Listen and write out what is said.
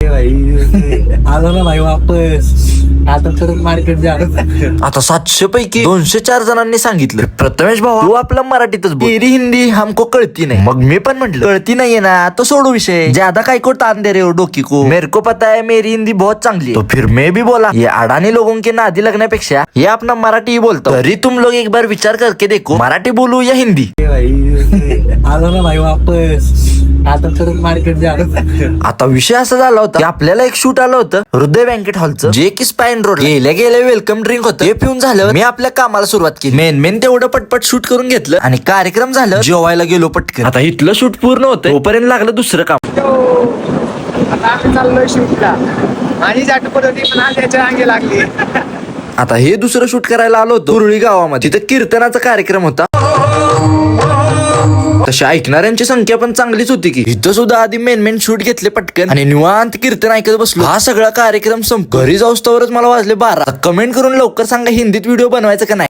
आलो ना भाई वापस. आता तर मार्केट जा. आता 700 पैकी 204 जणांनी सांगितलं प्रथमेश भाऊ तू आपला मराठीतच बोल, तेरी हिंदी हमको कळती नाही. मग मी पण म्हंटल कळती नाहीये ना तो सोडू विषय, ज्यादा काय को तान दे रहे हो डोकी को, मेरे को पता है मेरी हिंदी बहुत चांगली है. तो फिर मैं भी बोला ये अडानी लोगों के नादी लगण्यापेक्षा ये अपना मराठी ही बोलता हूं. तरी तुम लोग एक बार विचार करके देखो मराठी बोलू या हिंदी. आलो ना भाई वापस. आता तर मार्केट जा. आता विषय असा झाला होता की आपल्याला एक शूट आलं होतं हृदय बँकेट हॉलचं, जे की स्पाइन रोड गेल्या गेल्या वेलकम ड्रिंक होतं. ते पिऊन झालं मी आपल्या कामाला सुरुवात केली. मेन तेवढं पटपट शूट करून घेतलं आणि कार्यक्रम झालं, जेवायला गेलो पटकन. आता इथलं शूट पूर्ण होतं तोपर्यंत लागलं दुसरं काम. आता आम्ही चाललोय शूटला. माझी आठवण होती पण आज याच्या अंगी लागली. आता हे दुसरं शूट करायला आलो होतो कुरळी गावामध्ये. तिथं कीर्तनाचा कार्यक्रम होता. तशा ऐकणाऱ्यांची संख्या पण चांगलीच होती की इथं सुद्धा आधी मेन शूट घेतले पटकन आणि निवांत कीर्तन ऐकत बसलो. हा सगळा कार्यक्रम घरी जाऊस्तवरच मला वाजले 12. कमेंट करून लवकर सांगा हिंदीत व्हिडिओ बनवायचा का नाही.